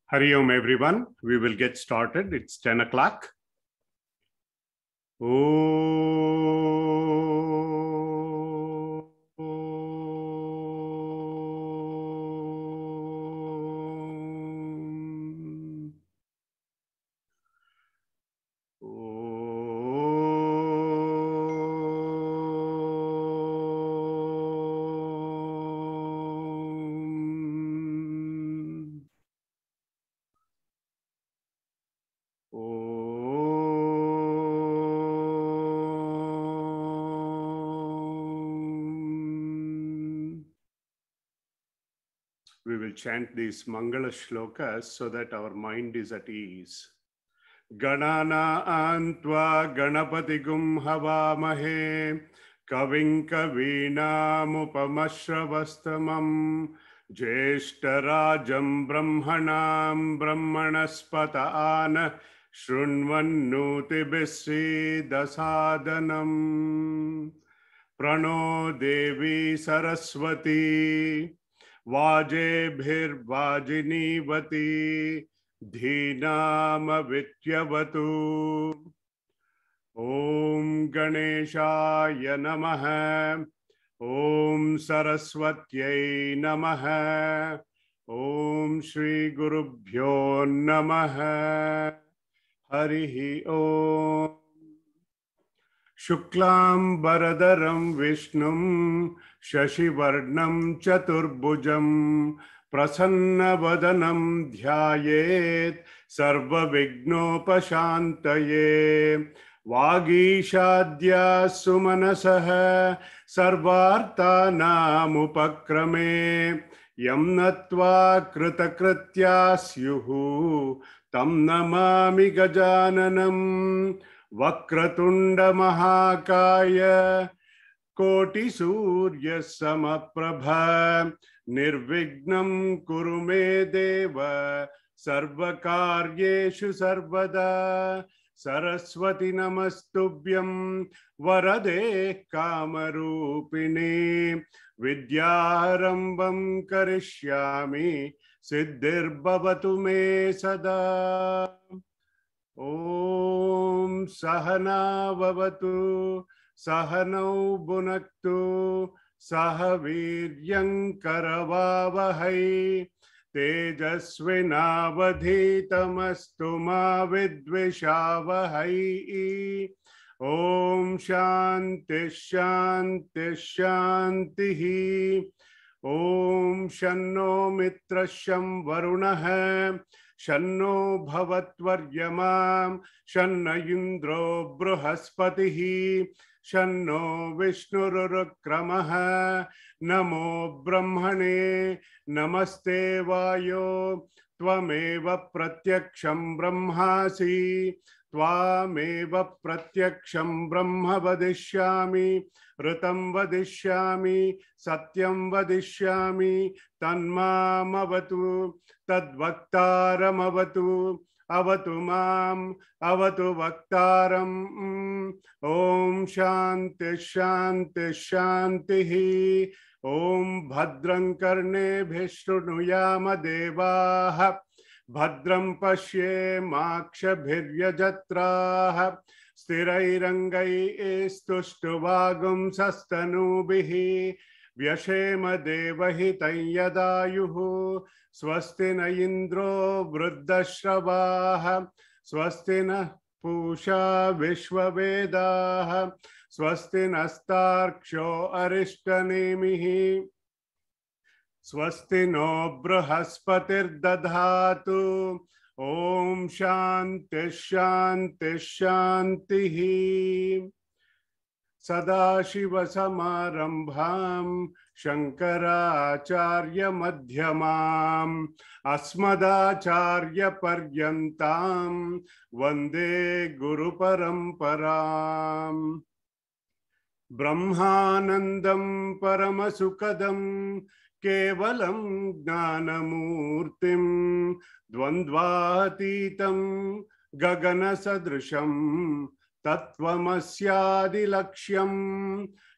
Hari Om everyone. We will get started. It's 10 o'clock. We will chant these Mangala shlokas so that our mind is at ease. Ganana antva ganapatigum havamahe kavim kavinamupamasravastamam jeshtarajam brahmanam brahmanaspatana shrunvannutibhissi dasadanam prano devi saraswati Vajebhirvajinivati Dhinamavityavatu. Om Ganeshaya Namaha. Om Saraswatyai Namaha. Om Shri Gurubhyo Namaha. Harihi Om. Shuklam Baradaram Vishnum Shashivarnam Chaturbhujam Prasanna Dhyayet Sarva Vignopashantaye Vagishadya Sumanasaha Sarvartanam Upakrame Yamnatva Kritakritya Syuhu Tam Namami Gajananam Vakratunda Mahakaya Koti Surya Samaprabha Nirvignam Kurume Deva Sarvakaryeshu Sarvada Saraswati Namastubhyam Varade Kamarupini Vidyarambam Karishyami Siddhirbhavatu Me Sada Om Sahana Vavatu Sahanau Bhunaktu Sahaviryam Karavavahai Tejasvinavadhitamastu ma vidvishavahai. Om Shanti Shanti Shantihi. Om Shanno Mitrasham Varunaha Shanno Bhavatvaryamam Shanna Indro Bruhaspatihi Shanno Vishnurukramaha Namo Brahmane Namaste Vayo Tvameva Pratyaksham Brahmasi Tvameva Pratyaksham Brahma Vadishyami Ritam Vadishyami Satyam Vadishyami Tanmam Avatu Tadvaktaram Avatu Avatu Mam Avatu Vaktaram. Om Shanti Shanti Shantihi. Om Bhadram Karne Bhishrunuyama Devaha Bhadram Pashye Makshabhiryajatraha Sthirairangai Estuštuvagum Sastanubihi Vyashema Devahitam Yadayuhu Swasti na Indro Vruddhashrabaha Swasti na Pusha Vishwavedaha Swasti nastarksho Arishtanemihi Swasti no Bruhaspatir Dadhatu. Om Shanti Shanti Shantihi. Sadashiva Samarambham Shankaracharya Madhyamam Asmadacharya Paryantam Vande Guru Paramparam. Brahmanandam Paramasukadam Kevalam Gnanamurtim Dvandvatitam Gagana Sadrisham Tattvamasya Laksham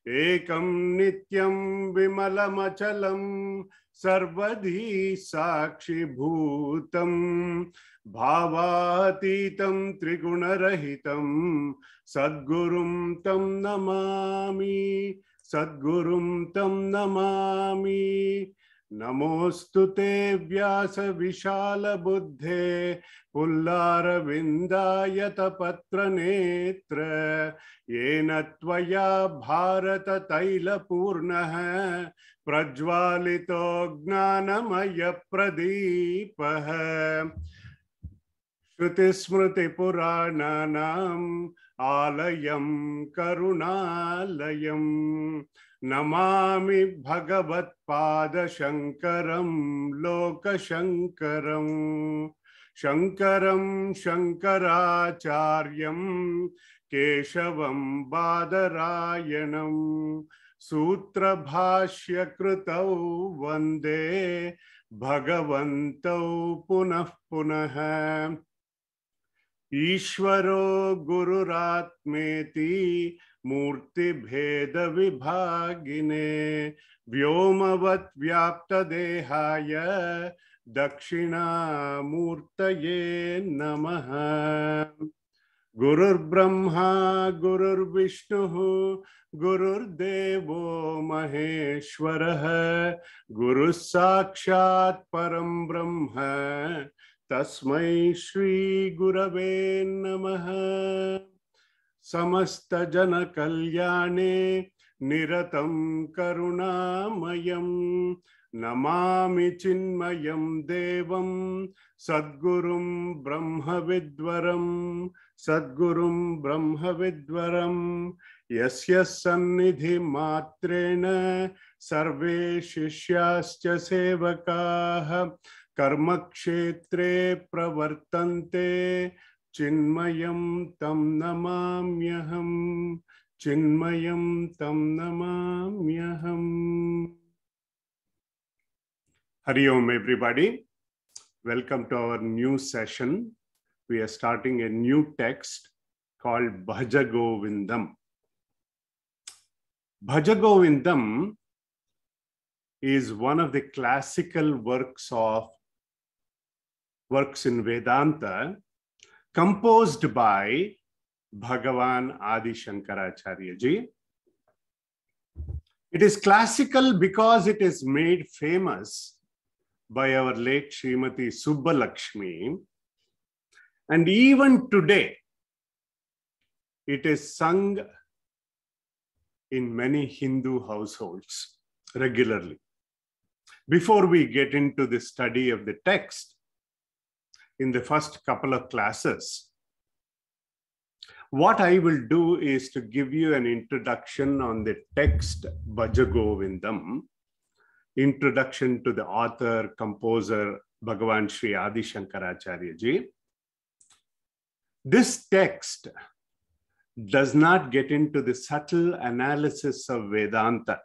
Ekam Nityam Vimalamachalam सर्वधी साक्षिभूतं भावातीतं त्रिगुणरहितं सद्गुरुं तं नमामि सद्गुरुं तं नमामि नमोस्तु ते व्यास विशाल बुद्धे पुल्लारविन्दायतपत्रनेत्र येन त्वया भारत तैलपूर्णः प्रज्वालितो ज्ञानमय प्रदीपः श्रुतिस्मृतिपुराणानाम् आलयं करुणालयं नमामि भगवत्पादशङ्करं लोकशङ्करं शङ्करं शङ्कराचार्यं केशवं बादरायणं सूत्रभाष्यकृतौ वन्दे भगवन्तौ पुनः पुनः ईश्वरो गुरुरात्मेति मूर्तिभेदविभागिने व्योमवत् व्याप्तदेहाय दक्षिणामूर्तये नमः गुरुर्ब्रह्मा गुरुर्विष्णुः गुरुर्देवो महेश्वरः गुरुः साक्षात् परं ब्रह्म तस्मै श्री गुरवे नमः समस्त जन कल्याणे निरतं करुणामयं नमामि चिन्मयं देवं सद्गुरुं ब्रह्मविद्वरं यस्य सन्निधि मात्रेण सर्वे शिष्याश्च सेवकाः कर्मक्षेत्रे प्रवर्तन्ते चिन्मयं तं नमाम्यहम् चिन्मयं तं नमाम्यहम् Hari Om everybody. Welcome to our new session. We are starting a new text called Bhaja Govindam. Bhaja Govindam is one of the classical works in Vedanta, composed by Bhagavan Adi Shankaracharya ji. It is classical because it is made famous by our late Srimati Subbalakshmi, and even today it is sung in many Hindu households regularly. Before we get into the study of the text, in the first couple of classes, what I will do is to give you an introduction on the text Bhaja Govindam, introduction to the author, composer, Bhagavan Sri Adi Shankaracharya ji. This text does not get into the subtle analysis of Vedanta.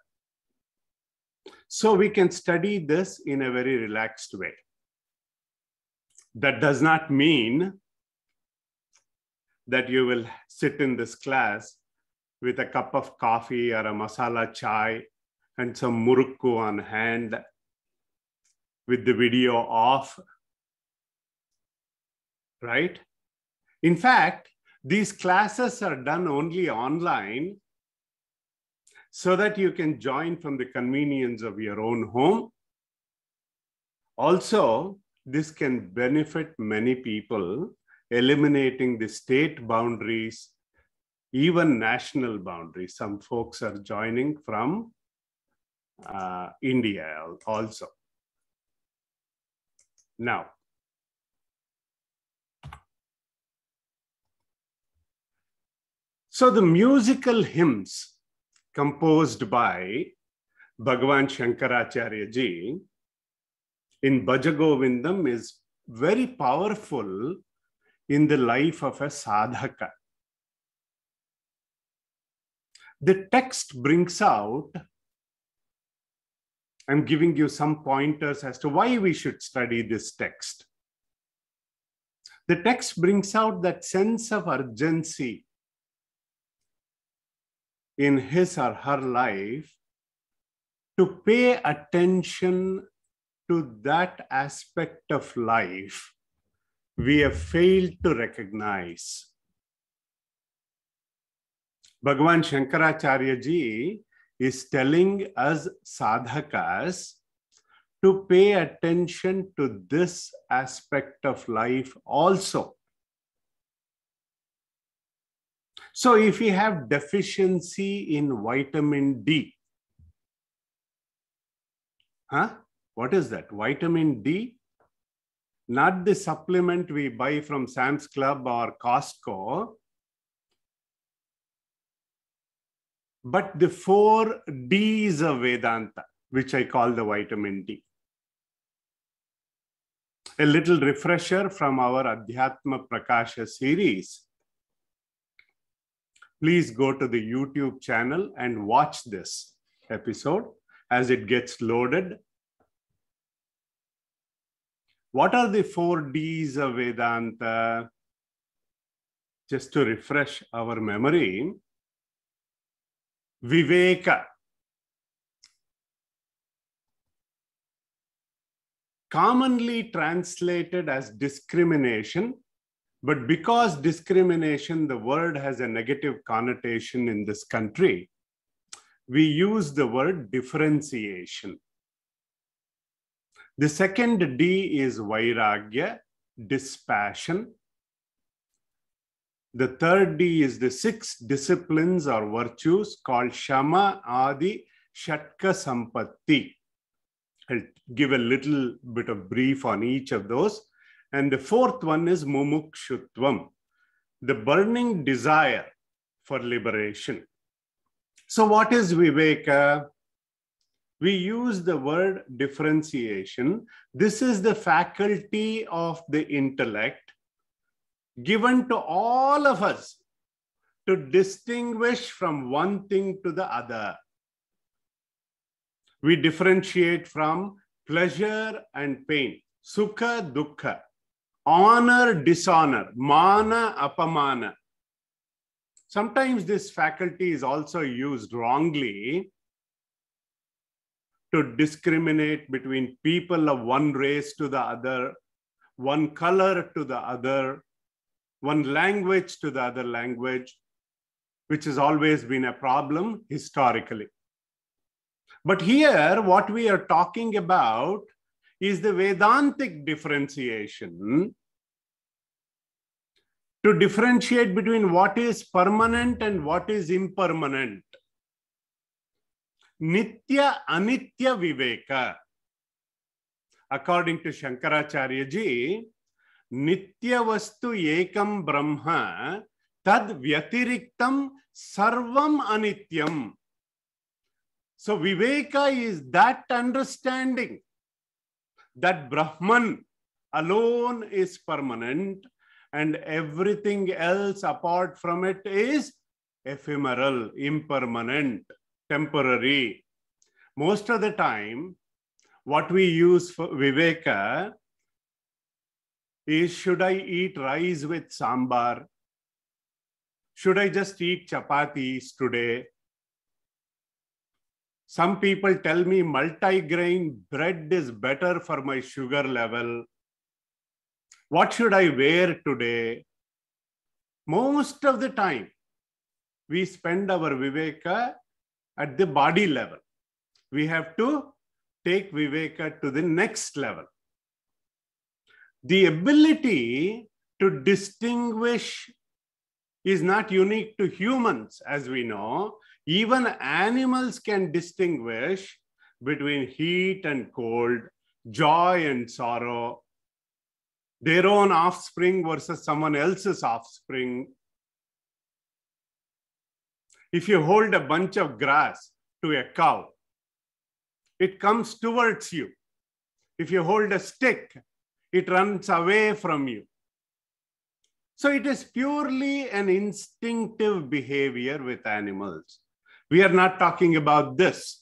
So we can study this in a very relaxed way. That does not mean that you will sit in this class with a cup of coffee or a masala chai and some murukku on hand with the video off, right? In fact, these classes are done only online so that you can join from the convenience of your own home. Also, this can benefit many people, eliminating the state boundaries, even national boundaries. Some folks are joining from India also. Now, so the musical hymns composed by Bhagavan Shankaracharya ji in Bhaja Govindam is very powerful in the life of a sadhaka. The text brings out, I'm giving you some pointers as to why we should study this text. The text brings out that sense of urgency in his or her life to pay attention to that aspect of life we have failed to recognize. Bhagavan Shankaracharya ji is telling us sadhakas to pay attention to this aspect of life also. So if we have deficiency in vitamin D, what is that? Vitamin D? Not the supplement we buy from Sam's Club or Costco, but the 4 Ds of Vedanta, which I call the vitamin D. A little refresher from our Adhyatma Prakasha series. Please go to the YouTube channel and watch this episode as it gets loaded. What are the 4 Ds of Vedanta? Just to refresh our memory. Viveka. Commonly translated as discrimination, but because discrimination, the word has a negative connotation in this country, we use the word differentiation. The second D is Vairagya, dispassion. The third D is the 6 disciplines or virtues called Shama, Adi, Shatka, Sampatti. I'll give a little bit of brief on each of those. And the fourth one is Mumukshutvam, the burning desire for liberation. So what is Viveka? We use the word differentiation. This is the faculty of the intellect given to all of us to distinguish from one thing to the other. We differentiate from pleasure and pain, sukha, dukkha, honor, dishonor, mana, apamana. Sometimes this faculty is also used wrongly to discriminate between people of one race to the other, one color to the other, one language to the other language, which has always been a problem historically. But here, what we are talking about is the Vedantic differentiation to differentiate between what is permanent and what is impermanent. Nitya Anitya Viveka. According to Shankaracharya ji, Nitya Vastu Ekam Brahma Tad Vyatiriktam Sarvam Anityam. So Viveka is that understanding that Brahman alone is permanent and everything else apart from it is ephemeral, impermanent, temporary. Most of the time, what we use for Viveka is, should I eat rice with sambar? Should I just eat chapatis today? Some people tell me multigrain bread is better for my sugar level. What should I wear today? Most of the time, we spend our Viveka at the body level. We have to take Viveka to the next level. The ability to distinguish is not unique to humans, as we know. Even animals can distinguish between heat and cold, joy and sorrow, their own offspring versus someone else's offspring. If you hold a bunch of grass to a cow, it comes towards you. If you hold a stick, it runs away from you. So it is purely an instinctive behavior with animals. We are not talking about this.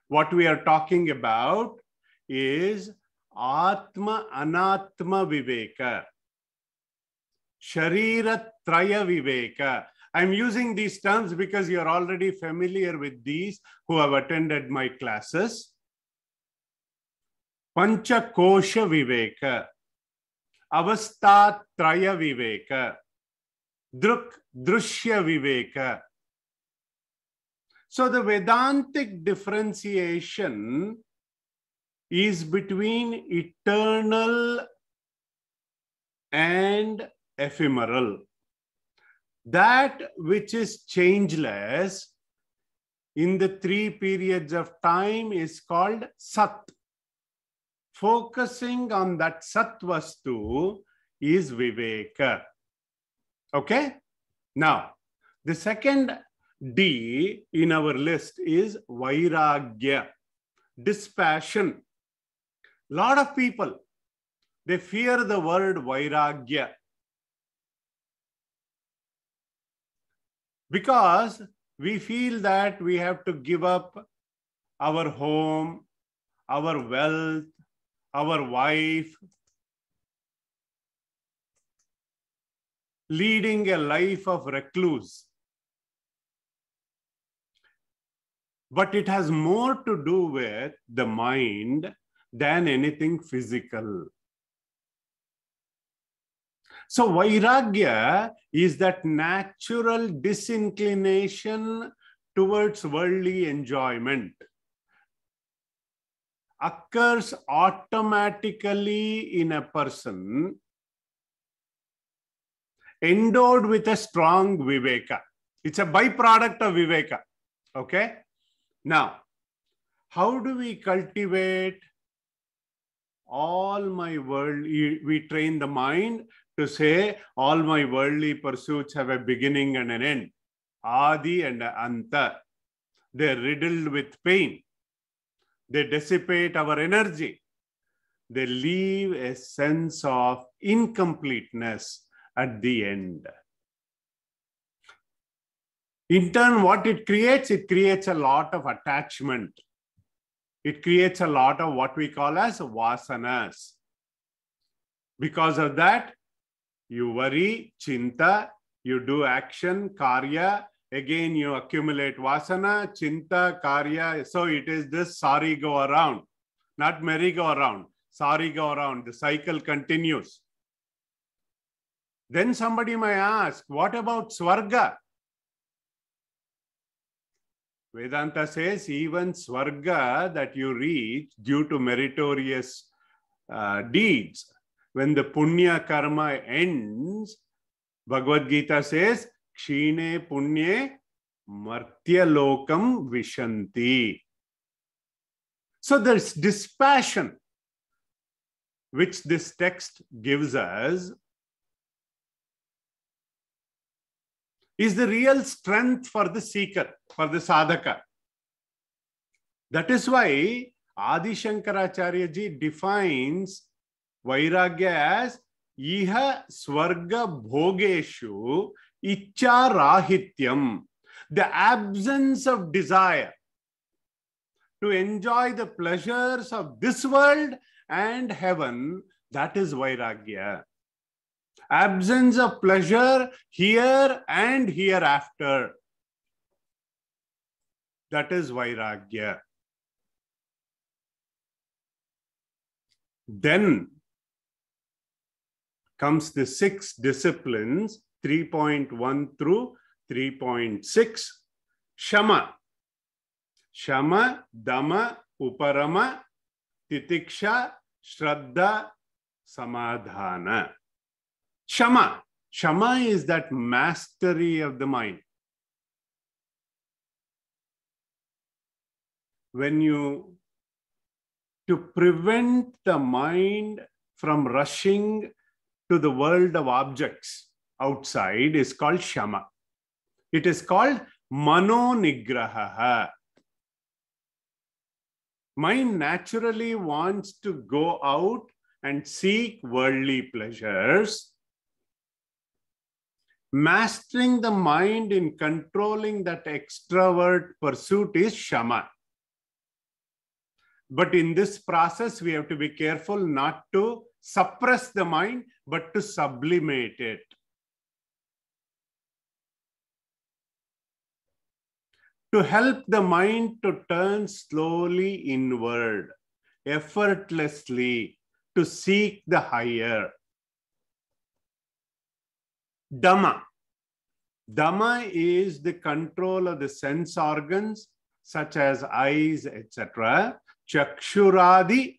What we are talking about is Atma Anatma Viveka, Sharira Traya Viveka. I'm using these terms because you're already familiar with these who have attended my classes. Panchakosha Viveka, Avastatraya Viveka, Drushya Viveka. So the Vedantic differentiation is between eternal and ephemeral. That which is changeless in the three periods of time is called Sat. Focusing on that Sat Vastu is Viveka. Okay? Now, the second D in our list is Vairagya, dispassion. A lot of people, they fear the word Vairagya because we feel that we have to give up our home, our wealth, our wife, leading a life of recluse. But it has more to do with the mind than anything physical. So Vairagya is that natural disinclination towards worldly enjoyment. Occurs automatically in a person endowed with a strong Viveka. It's a byproduct of Viveka. Okay? Now, how do we cultivate all my world? We train the mind to say all my worldly pursuits have a beginning and an end. Adi and Anta. They're riddled with pain. They dissipate our energy. They leave a sense of incompleteness at the end. In turn, what it creates a lot of attachment. It creates a lot of what we call as vasanas. Because of that, you worry, chinta, you do action, karya, again you accumulate vasana, chinta, karya. So it is this sorry go around, not merry go around, sorry go around. The cycle continues. Then somebody may ask, what about Swarga? Vedanta says even Swarga that you reach due to meritorious deeds, when the punya karma ends, Bhagavad Gita says, Kshine punye martya lokam vishanti. So there's dispassion, which this text gives us, is the real strength for the seeker, for the sadhaka. That is why Adi Shankaracharya ji defines Vairagya as Iha Swarga Bhogeshu Icha Rahityam, the absence of desire to enjoy the pleasures of this world and heaven. That is Vairagya. Absence of pleasure here and hereafter. That is Vairagya. Then comes the 6 disciplines, 3.1 through 3.6. Shama. Shama, Dama, Uparama, Titiksha, Shraddha, Samadhana. Shama. Shama is that mastery of the mind. To prevent the mind from rushing to the world of objects outside is called Shama. It is called Mano Nigraha. Mind naturally wants to go out and seek worldly pleasures. Mastering the mind in controlling that extrovert pursuit is Shama. But in this process, we have to be careful not to suppress the mind, but to sublimate it. To help the mind to turn slowly inward. effortlessly to seek the higher. Dhamma. Dhamma is the control of the sense organs such as eyes, etc. Chakshuradi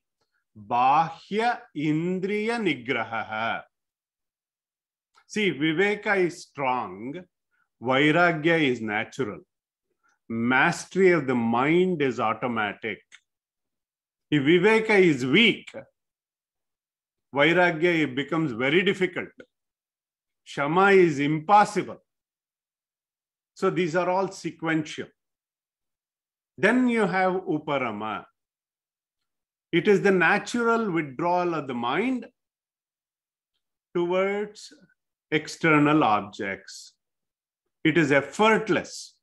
bahya indriya nigraha. See, Viveka is strong, Vairagya is natural. Mastery of the mind is automatic. If Viveka is weak, Vairagya becomes very difficult. Shama is impossible. So these are all sequential. Then you have Uparama. It is the natural withdrawal of the mind towards external objects. It is effortless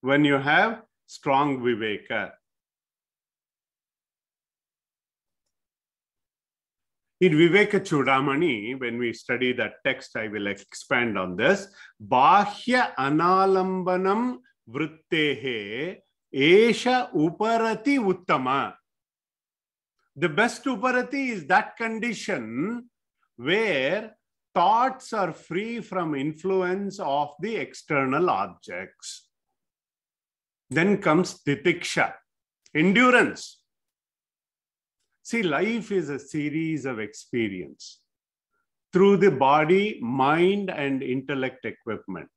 when you have strong Viveka. In Viveka Chudamani, when we study that text, I will expand on this. Bahya analambanam vrittehe esha uparati uttama. The best uparati is that condition where thoughts are free from influence of the external objects. Then comes titiksha, endurance. See, life is a series of experience through the body, mind, and intellect equipment.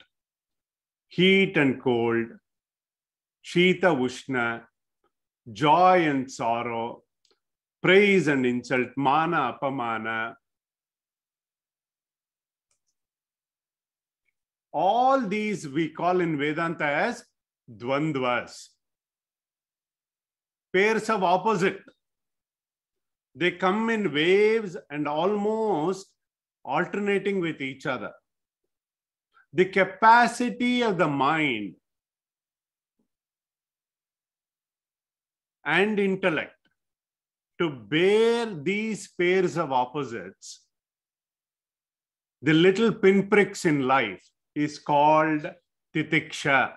Heat and cold, Shita Ushna, joy and sorrow, praise and insult, mana, apamana. All these we call in Vedanta as dvandvas, pairs of opposite. They come in waves and almost alternating with each other. The capacity of the mind and intellect to bear these pairs of opposites, the little pinpricks in life, is called titiksha.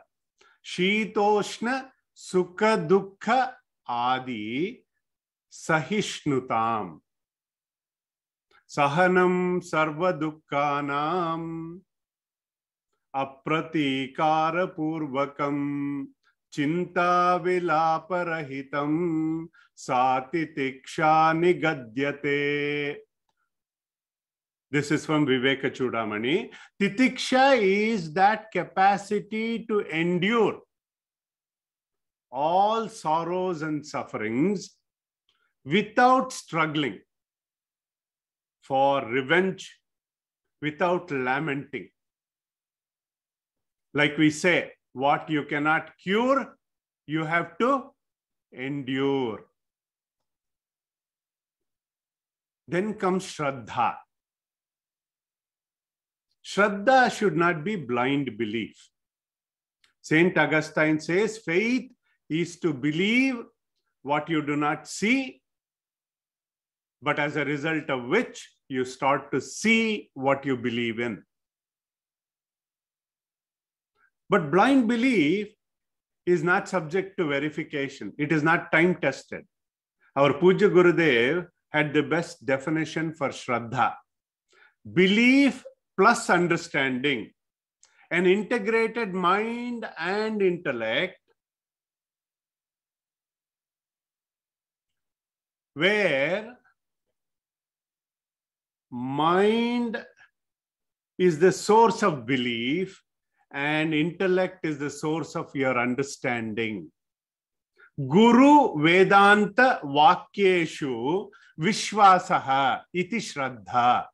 Shitoshna sukha dukkha adi Sahishnutam. Sahanam sarva dukkhanam apratikara purvakam chinta vilaparahitam satitiksha nigadyate. This is from Viveka Chudamani. Titiksha is that capacity to endure all sorrows and sufferings without struggling for revenge, without lamenting. Like we say, what you cannot cure, you have to endure. Then comes Shraddha. Shraddha should not be blind belief. Saint Augustine says, faith is to believe what you do not see, but as a result of which you start to see what you believe in. But blind belief is not subject to verification. It is not time tested. Our Puja Gurudev had the best definition for Shraddha. Belief plus understanding, an integrated mind and intellect, where mind is the source of belief and intellect is the source of your understanding. Guru Vedanta Vakyeshu Vishwasaha iti Shraddha.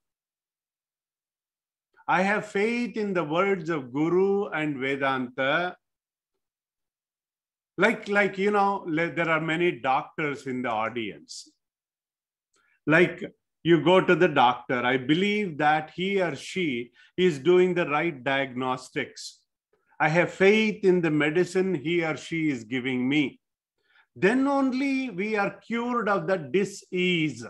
I have faith in the words of Guru and Vedanta. Like you know, there are many doctors in the audience. Like you go to the doctor, I believe that he or she is doing the right diagnostics. I have faith in the medicine he or she is giving me. Then only we are cured of the dis-ease.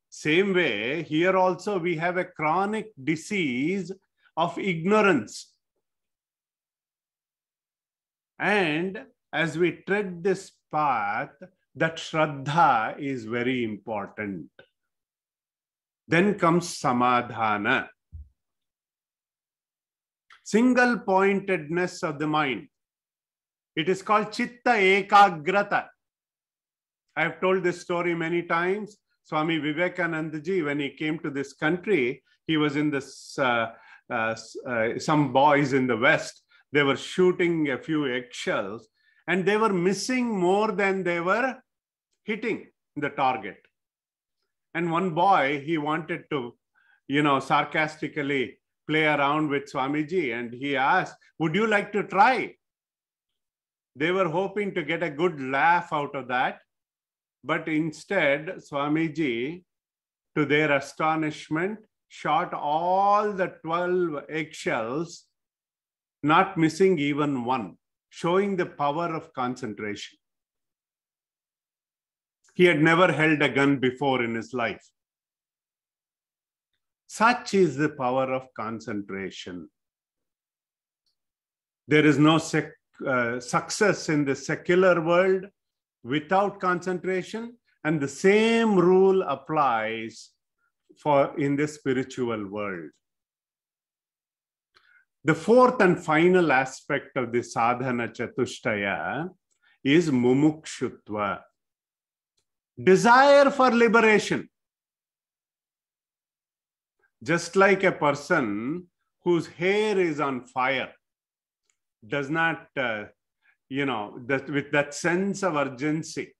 Same way, here also we have a chronic disease of ignorance. And as we tread this path, That Shraddha is very important. Then comes Samadhana. Single pointedness of the mind. It is called Chitta Ekagrata. I have told this story many times. Swami Vivekananda ji, when he came to this country, he was in this, some boys in the West, they were shooting a few eggshells and they were missing more than they were hitting the target. And one boy, he wanted to, sarcastically play around with Swamiji, and he asked, would you like to try? They were hoping to get a good laugh out of that. But instead, Swamiji, to their astonishment, shot all the 12 eggshells, not missing even one, showing the power of concentration. He had never held a gun before in his life. Such is the power of concentration. There is no success in the secular world without concentration, and the same rule applies in the spiritual world. The fourth and final aspect of the sadhana chatushtaya is mumukshutva, desire for liberation. Just like a person whose hair is on fire does not, with that sense of urgency,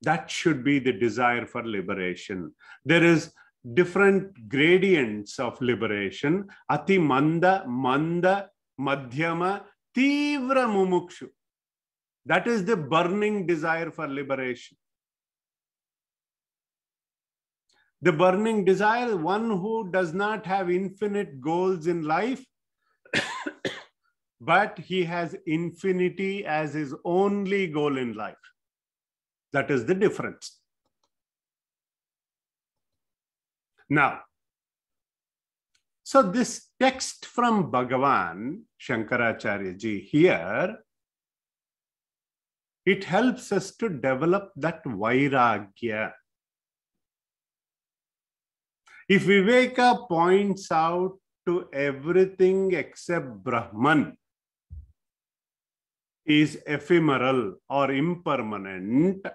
that should be the desire for liberation. There is different gradients of liberation. Ati manda, manda, madhyama, tivra mumukshu. That is the burning desire for liberation. The burning desire, one who does not have infinite goals in life, but he has infinity as his only goal in life. That is the difference. Now, so this text from Bhagavan, Shankaracharya ji here, it helps us to develop that vairagya. If Viveka points out to everything except Brahman is ephemeral or impermanent,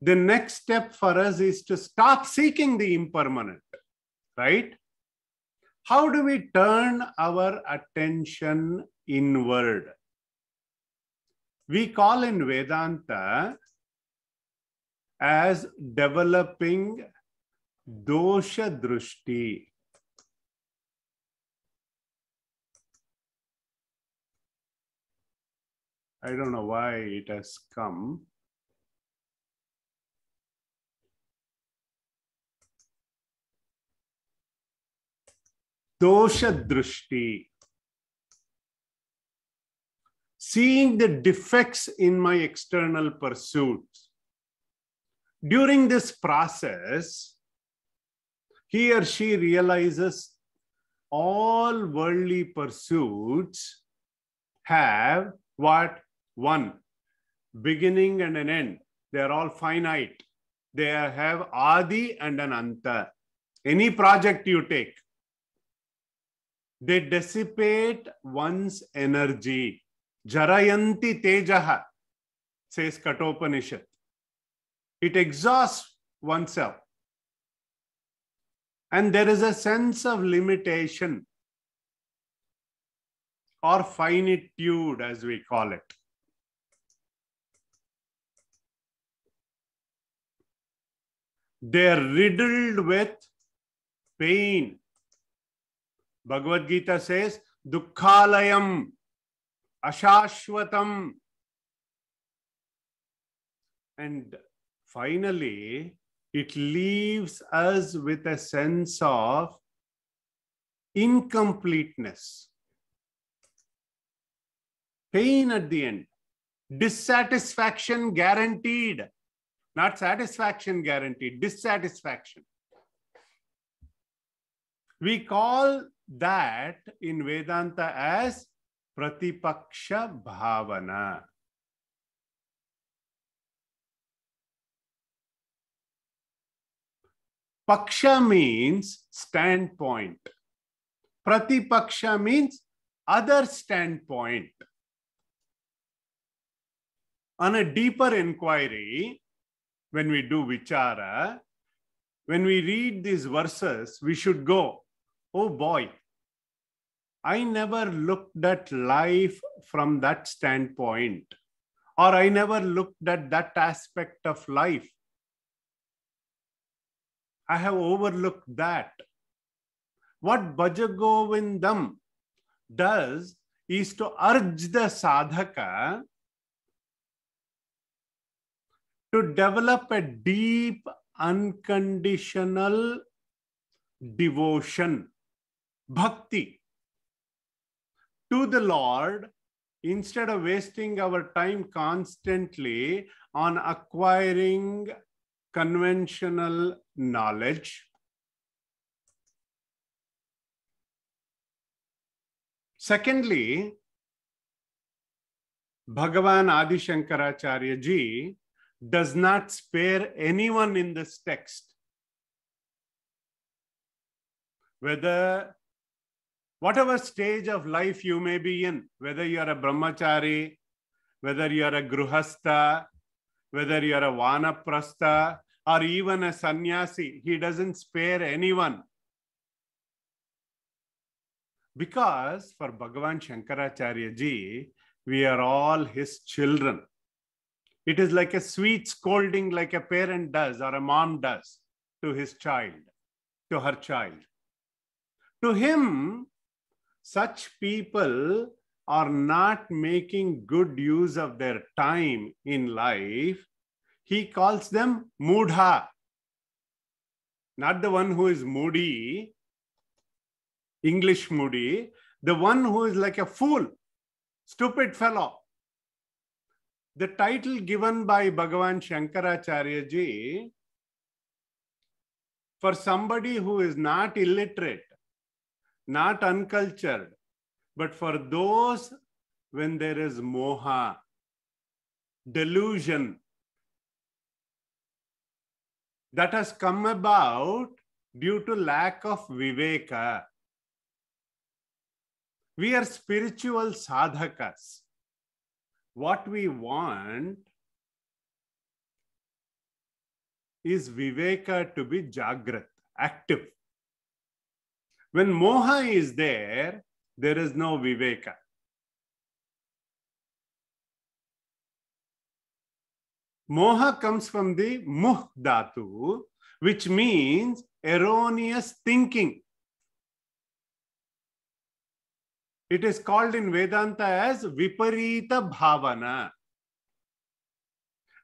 the next step for us is to stop seeking the impermanent, right? How do we turn our attention inward? We call in Vedanta as developing dosha drushti. I don't know why it has come. Dosha drushti. Seeing the defects in my external pursuits. During this process, he or she realizes all worldly pursuits have what? One, beginning and an end. They are all finite. They have adi and an anta. Any project you take, they dissipate one's energy. Jarayanti tejaha, says Kathopanishad. It exhausts oneself. And there is a sense of limitation or finitude, as we call it. They are riddled with pain. Bhagavad Gita says, dukkhalayam, ashashvatam. And finally, it leaves us with a sense of incompleteness. Pain at the end. Dissatisfaction guaranteed. Not satisfaction guaranteed, dissatisfaction. We call that in Vedanta as pratipaksha bhavana. Paksha means standpoint. Pratipaksha means other standpoint. On a deeper inquiry, when we do vichara, when we read these verses, we should go, oh boy, I never looked at life from that standpoint, or I never looked at that aspect of life. I have overlooked that. What Bhaja Govindam does is to urge the sadhaka to develop a deep, unconditional devotion, bhakti, to the Lord, instead of wasting our time constantly on acquiring conventional knowledge. Secondly, Bhagavan Adi Shankaracharya ji does not spare anyone in this text. Whatever stage of life you may be in, whether you are a brahmachari, whether you are a gruhastha, whether you are a vanaprastha, or even a sannyasi, he doesn't spare anyone. Because for Bhagavan Shankaracharya ji, we are all his children. It is like a sweet scolding like a parent does or a mom does to his child, to her child. To him, such people are not making good use of their time in life. He calls them moodha. Not the one who is moody, English moody, the one who is like a fool, stupid fellow. The title given by Bhagavan Shankaracharya ji for somebody who is not illiterate, not uncultured, but for those when there is moha, delusion, that has come about due to lack of viveka. We are spiritual sadhakas. What we want is viveka to be jagrat, active. When moha is there is no viveka. Moha comes from the muh dhatu, which means erroneous thinking. It is called in Vedanta as viparita bhavana.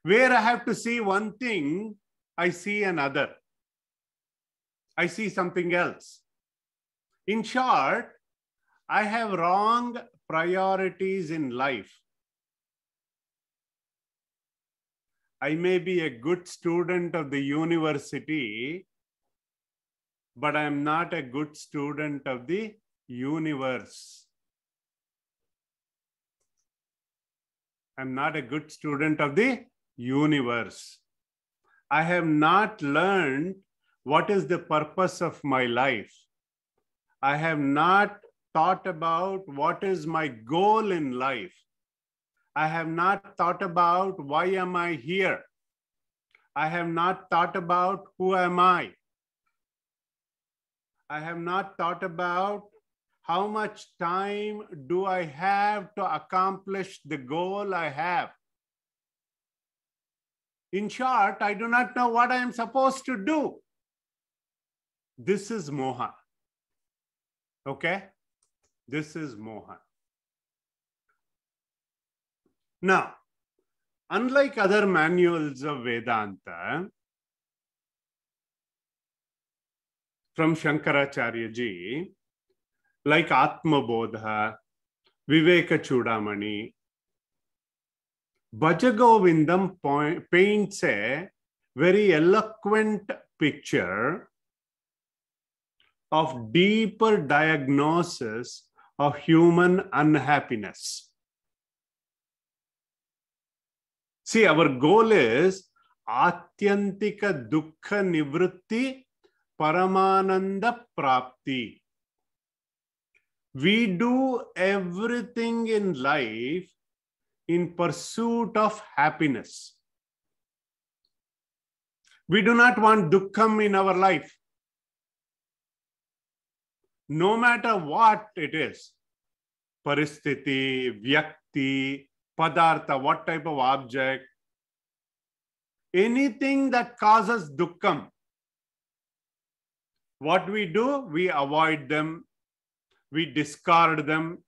Where I have to see one thing, I see another. I see something else. In short, I have wrong priorities in life. I may be a good student of the university, but I am not a good student of the universe. I'm not a good student of the universe. I have not learned what is the purpose of my life. I have not thought about what is my goal in life. I have not thought about why am I here. I have not thought about who am I. I have not thought about how much time do I have to accomplish the goal I have. In short, I do not know what I am supposed to do. This is moha. Okay? This is moha. Now, unlike other manuals of Vedanta, from Shankaracharya ji, like Atma Bodha, Viveka Chudamani, Bhaja Govindam paints a very eloquent picture of deeper diagnosis of human unhappiness. See, our goal is Atyantika Dukkha Nivritti Paramananda Prapti. We do everything in life in pursuit of happiness. We do not want dukkham in our life. No matter what it is, paristhiti, vyakti, padartha, what type of object, anything that causes dukkham, what we do, we avoid them, we discard them.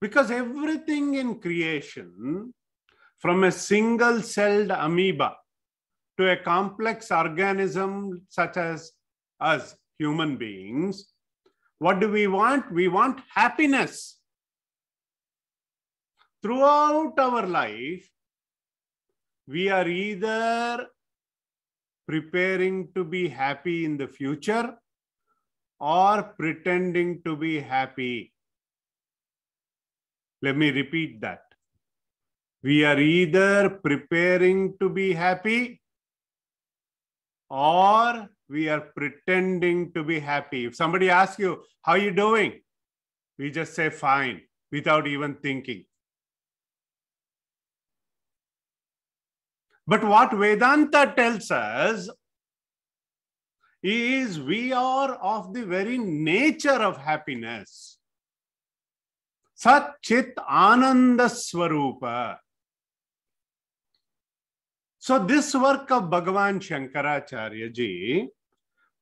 Because everything in creation, from a single-celled amoeba to a complex organism such as us, human beings, what do we want? We want happiness. Throughout our life, we are either preparing to be happy in the future or pretending to be happy. Let me repeat that. We are either preparing to be happy or we are pretending to be happy. If somebody asks you, how are you doing? We just say fine without even thinking. But what Vedanta tells us is we are of the very nature of happiness. Sat Chit Ananda Swarupa. So this work of Bhagavan Shankaracharya ji,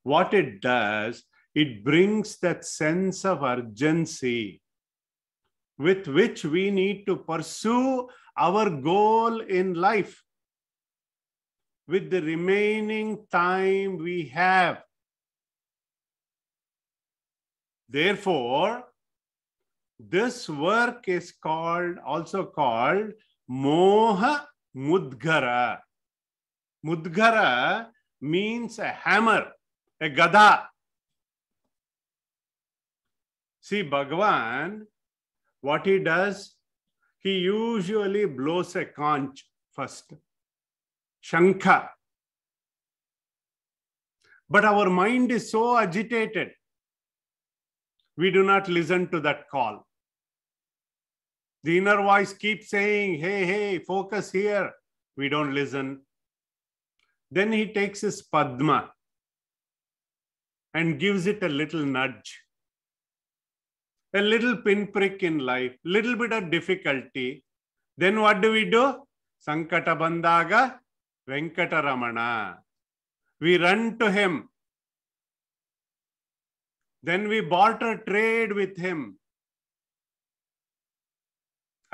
what it does, it brings that sense of urgency with which we need to pursue our goal in life with the remaining time we have. Therefore, this work is also called Moha Mudgara. Mudgara means a hammer, a gada. See, Bhagavan, what he does, he usually blows a conch first, shankha. But our mind is so agitated, we do not listen to that call. The inner voice keeps saying, hey, hey, focus here. We don't listen. Then he takes his Padma and gives it a little nudge, a little pinprick in life, little bit of difficulty. Then what do? Sankata Bandaga Venkataramana. We run to him. Then we barter trade with him.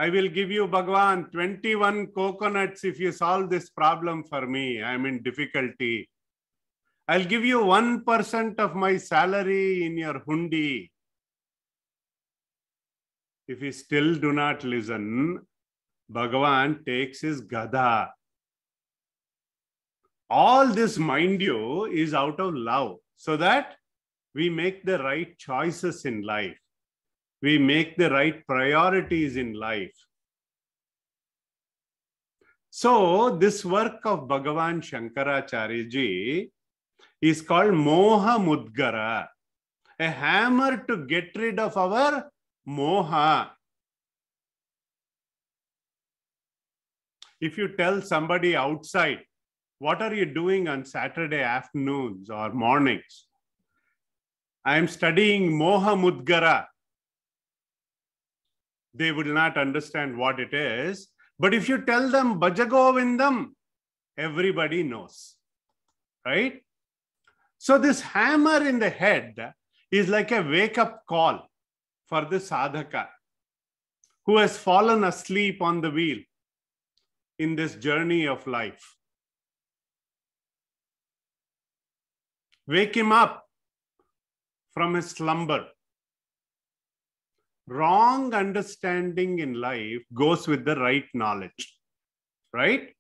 I will give you, Bhagavan, 21 coconuts if you solve this problem for me. I am in difficulty. I'll give you 1% of my salary in your hundi. If you still do not listen, Bhagavan takes his gada. All this, mind you, is out of love, so that we make the right choices in life. We make the right priorities in life. So, this work of Bhagavan Shankaracharya ji is called Moha Mudgara, a hammer to get rid of our moha. If you tell somebody outside, what are you doing on Saturday afternoons or mornings? I am studying Moha Mudgara. They will not understand what it is. But if you tell them Bhaja Govindam, everybody knows, right? So this hammer in the head is like a wake-up call for the sadhaka who has fallen asleep on the wheel in this journey of life. Wake him up from his slumber. Wrong understanding in life goes with the right knowledge, right?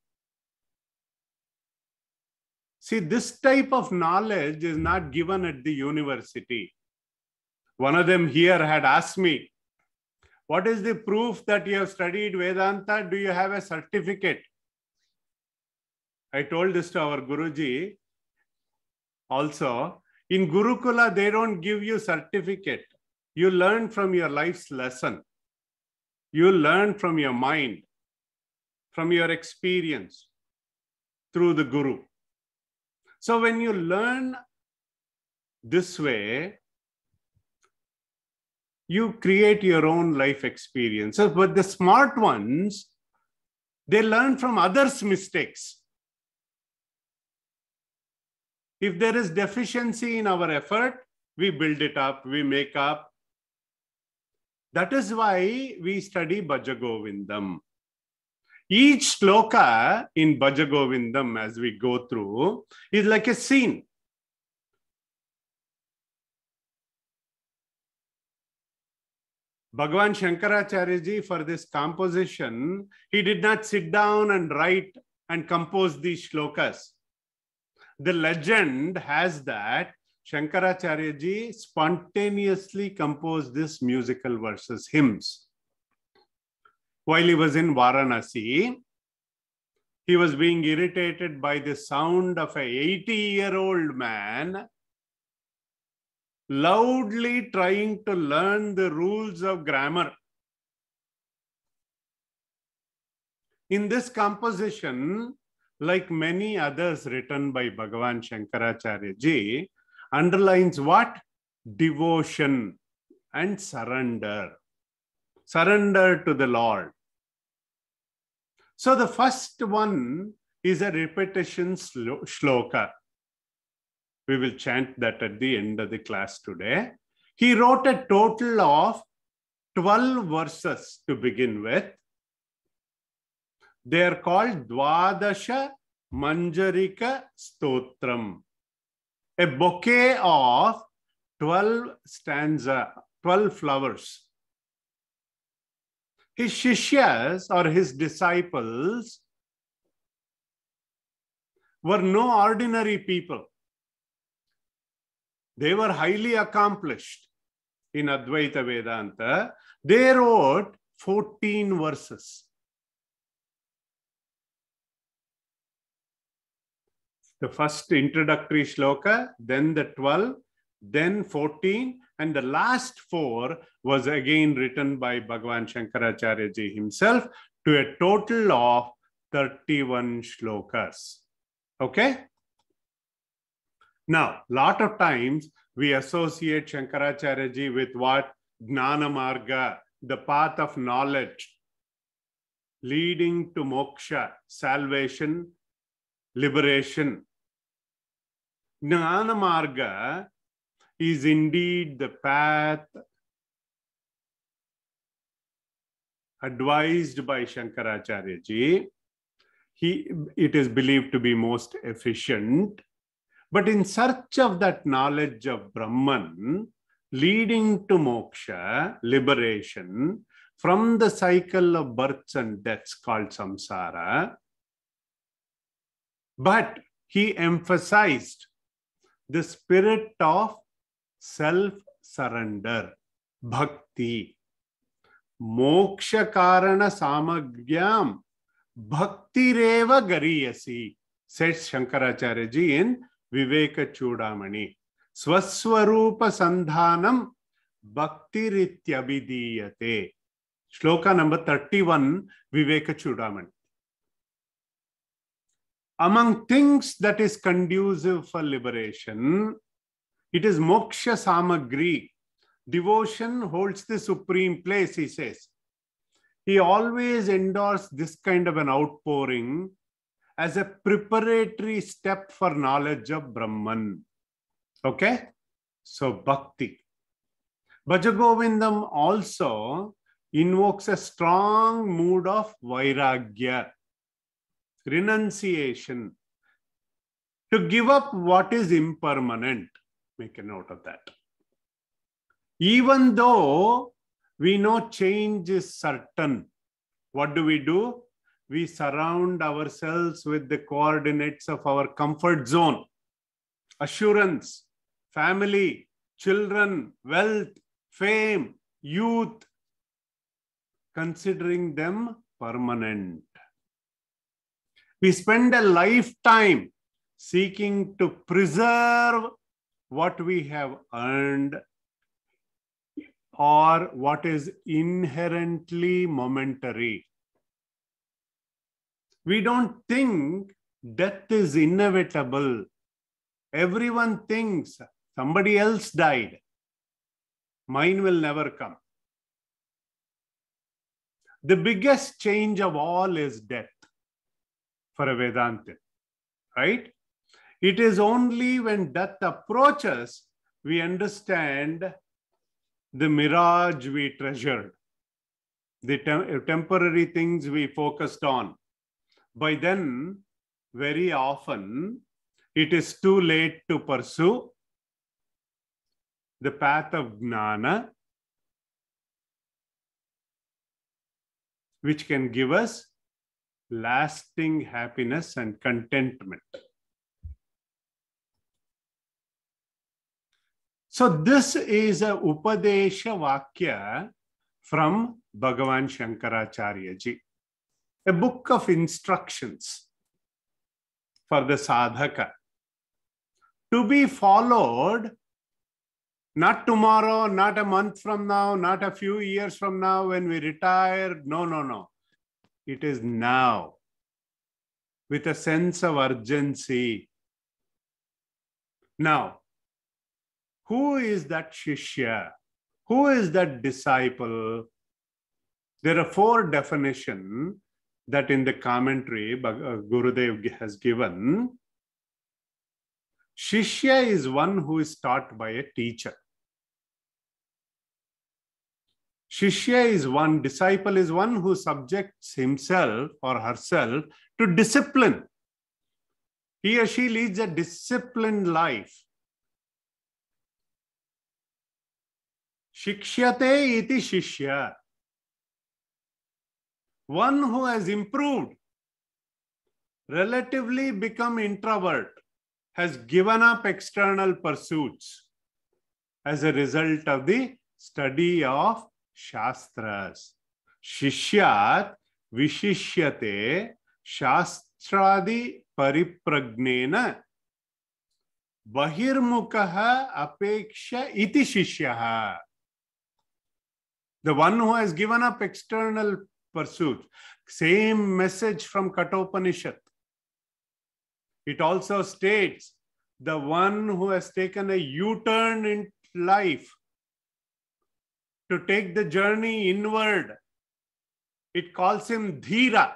See, this type of knowledge is not given at the university. One of them here had asked me, what is the proof that you have studied Vedanta? Do you have a certificate? I told this to our Guruji. Also, in Gurukula, they don't give you certificate. You learn from your life's lesson. You learn from your mind, from your experience through the Guru. So when you learn this way, you create your own life experiences. But the smart ones, they learn from others' mistakes. If there is deficiency in our effort, we build it up, we make up. That is why we study Bhaja Govindam. Each shloka in Bhaja Govindam, as we go through, is like a scene. Bhagavan Shankaracharya ji, for this composition, he did not sit down and write and compose these shlokas. The legend has that Shankaracharya ji spontaneously composed this musical verses, hymns. While he was in Varanasi, he was being irritated by the sound of a 80-year-old man loudly trying to learn the rules of grammar. In this composition, like many others written by Bhagavan Shankaracharya ji, underlines what? Devotion and surrender. Surrender to the Lord. So the first one is a repetition shloka. We will chant that at the end of the class today. He wrote a total of 12 verses to begin with. They are called Dvadasha Manjarika Stotram, a bouquet of 12 stanza, 12 flowers. His Shishyas or his disciples were no ordinary people. They were highly accomplished in Advaita Vedanta. They wrote 14 verses. The first introductory shloka, then the 12, then 14, and the last 4 was again written by Bhagavan Shankaracharya ji himself to a total of 31 shlokas. Okay? Now, lot of times we associate Shankaracharya ji with what? Gnana Marga, the path of knowledge, leading to moksha, salvation, liberation. Gnana Marga is indeed the path advised by Shankaracharya ji. It is believed to be most efficient. But in search of that knowledge of Brahman, leading to moksha, liberation, from the cycle of births and deaths called samsara, but he emphasized the spirit of self-surrender, bhakti. Moksha karana samagyam bhaktireva gariyasi, says Shankaracharya ji in Viveka Chudamani. Swaswarupa sandhanam bhaktirityabhidiyate. Shloka number 31, Viveka Chudamani. Among things that is conducive for liberation, it is moksha samagri. Devotion holds the supreme place, he says. He always endorsed this kind of an outpouring as a preparatory step for knowledge of Brahman. Okay? So, bhakti. Bhaja Govindam also invokes a strong mood of vairagya, renunciation, to give up what is impermanent. Make a note of that. Even though we know change is certain, what do? We surround ourselves with the coordinates of our comfort zone, assurance, family, children, wealth, fame, youth, considering them permanent. We spend a lifetime seeking to preserve what we have earned or what is inherently momentary. We don't think death is inevitable. Everyone thinks somebody else died. Mine will never come. The biggest change of all is death for a Vedantin, right? It is only when death approaches we understand the mirage we treasured, the temporary things we focused on. By then, very often, it is too late to pursue the path of Gnana, which can give us lasting happiness and contentment. So this is a Upadesha Vakya from Bhagavan Shankaracharya ji, a book of instructions for the sadhaka to be followed not tomorrow, not a month from now, not a few years from now when we retire. No, no, no. It is now with a sense of urgency. Now, who is that Shishya? Who is that disciple? There are 4 definitions that in the commentary Gurudev has given. Shishya is one who is taught by a teacher. Shishya is one, disciple is one who subjects himself or herself to discipline. He or she leads a disciplined life. Shikshyate iti shishya. One who has improved, relatively become introvert, has given up external pursuits as a result of the study of Shastras. Shishyat vishishyate shastradi paripragnena bahirmukha apeksha iti shishyaha. The one who has given up external pursuit. Same message from Kathopanishad. It also states the one who has taken a U-turn in life to take the journey inward. It calls him Dhira.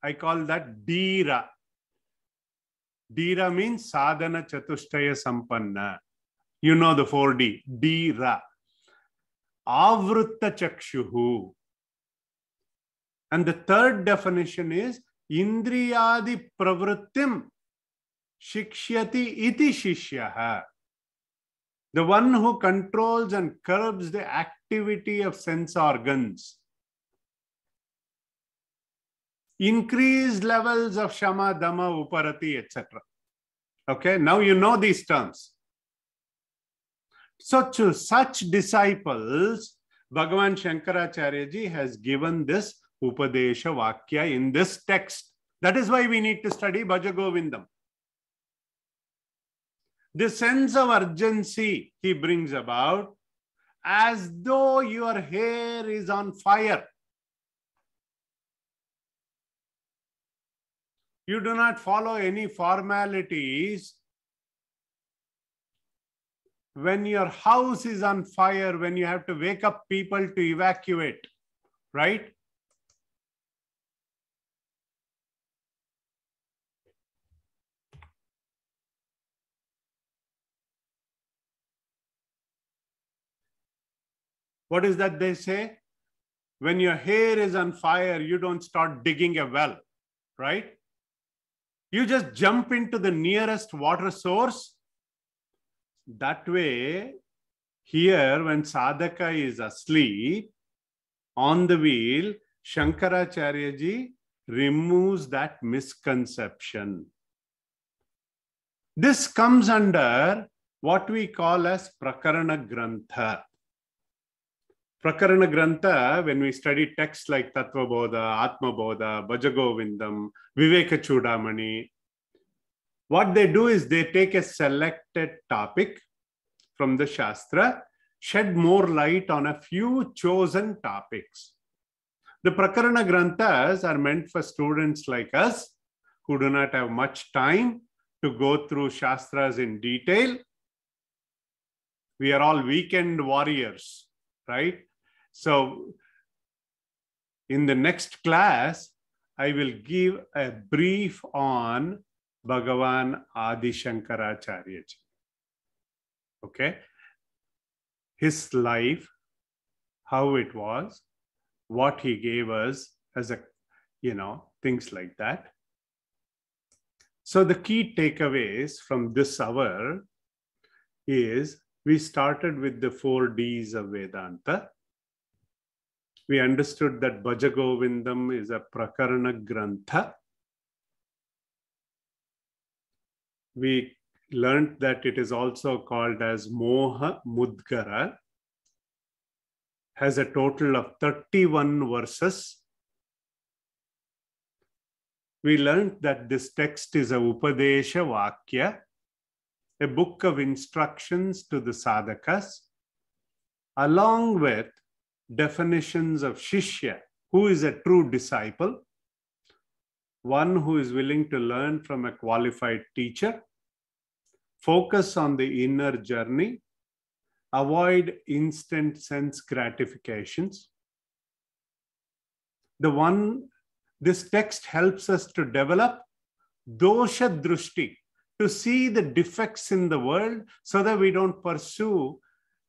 I call that Dhira. Dhira means Sadhana Chatushtaya Sampanna. You know the 4D. Dhira. Avrutta Chakshuhu. And the third definition is Indriyadi Pravrittim Shikshyati iti Shishyaha. The one who controls and curbs the activity of sense organs. Increased levels of Shama, Dhamma, Uparati, etc. Okay, now you know these terms. So to such disciples, Bhagavan Shankaracharya ji has given this Upadesha Vakya in this text. That is why we need to study Bhaja Govindam. The sense of urgency he brings about as though your hair is on fire. You do not follow any formalities when your house is on fire, when you have to wake up people to evacuate, right? What is that they say? When your hair is on fire, you don't start digging a well, right? You just jump into the nearest water source. That way, here when sadhaka is asleep on the wheel, Shankaracharya ji removes that misconception. This comes under what we call as Prakarana Grantha. Prakarana Grantha, when we study texts like Tattva Bodha, Atma Bodha, Bhaja Govindam, Viveka Chudamani, What they do is they take a selected topic from the Shastra, shed more light on a few chosen topics. The Prakarana Granthas are meant for students like us who do not have much time to go through Shastras in detail. We are all weekend warriors, right? So in the next class, I will give a brief on Bhagavan Adi Shankaracharya. Okay? His life, how it was, what he gave us as a, things like that. So the key takeaways from this hour is we started with the 4 Ds of Vedanta. We understood that Bhaja Govindam is a Prakarana Grantha. We learned that it is also called as Moha Mudgara, has a total of 31 verses. We learned that this text is a Upadesha Vakya, a book of instructions to the sadhakas, along with definitions of Shishya, who is a true disciple, one who is willing to learn from a qualified teacher, focus on the inner journey, avoid instant sense gratifications. This text helps us to develop dosha drushti, to see the defects in the world so that we don't pursue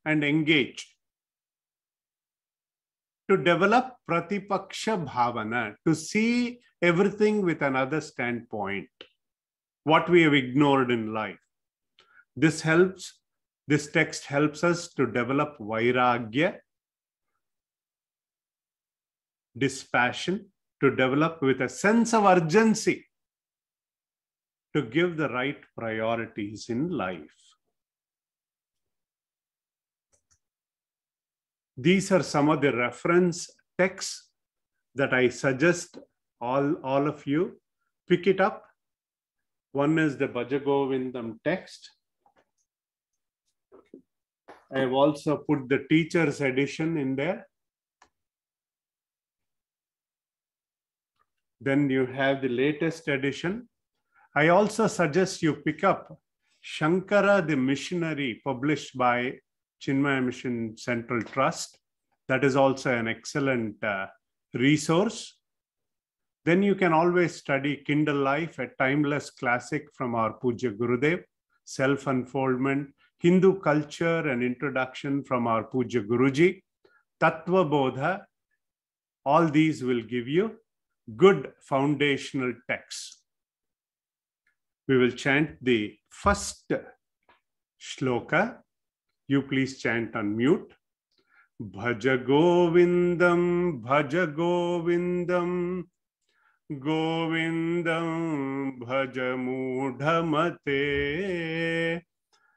and engage. To develop pratipaksha bhavana, to see everything with another standpoint, what we have ignored in life. This text helps us to develop vairagya, dispassion, to develop with a sense of urgency, to give the right priorities in life. These are some of the reference texts that I suggest all of you pick it up. One is the Bhaja Govindam text. I have also put the teacher's edition in there. Then you have the latest edition. I also suggest you pick up Shankara the Missionary, published by Chinmaya Mission Central Trust. That is also an excellent resource. Then you can always study Kindle Life, a timeless classic from our Pujya Gurudev, Self-Unfoldment, Hindu Culture and Introduction from our Pujya Guruji, Tattva Bodha. All these will give you good foundational texts. We will chant the first shloka. You please chant on mute. Bhaja Govindam, Bhaja Govindam, Govindam Bhaja Mudhamate,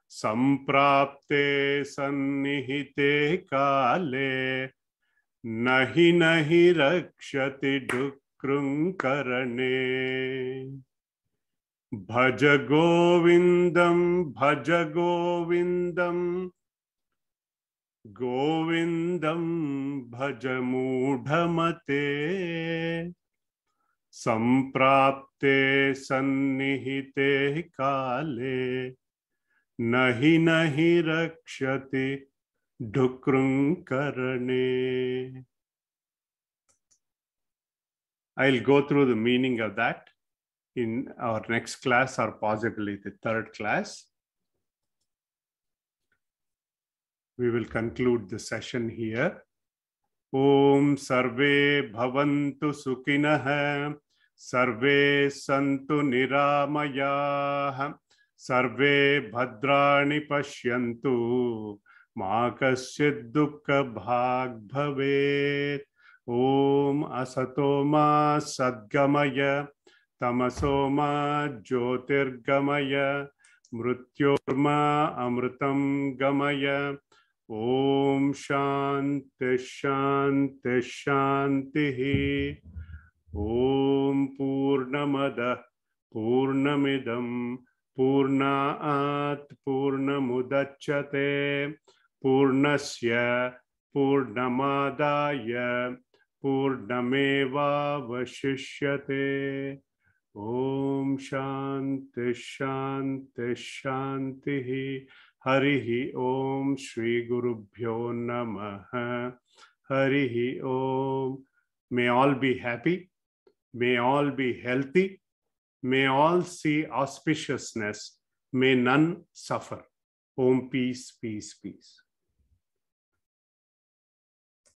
Samprapte Sannihite Kale, Nahi Nahi Rakshati Dukrunkarane. Bhaja Govindam, Bhaja Govindam, Govindam Bhaja Mudhamate, Samprapte Sannihite Kale, Nahi Nahi Rakshati Dukrunkarane. I'll go through the meaning of that in our next class, or possibly the third class. We will conclude the session here. Om Sarve Bhavantu Sukhinah, Sarve Santu Niramayah, Sarve Bhadrani Pashyantu, Ma Kasyid Dukkha Bhag Bhavet. Om Asatoma Sadgamaya, Tamasoma Jyotirgamaya, Mrityorma Amritam Gamaya. Om Shanti Shanti Shanti. Om Purnamada Purnamidam Purnat Purnamudachyate Purnasya Purnamadaya Purnameva Vashishyate. Om Shanti Shanti Shanti. Harihi Om Shri Gurubhyo Namaha. Harihi Om. May all be happy. May all be healthy. May all see auspiciousness. May none suffer. Om peace, peace, peace.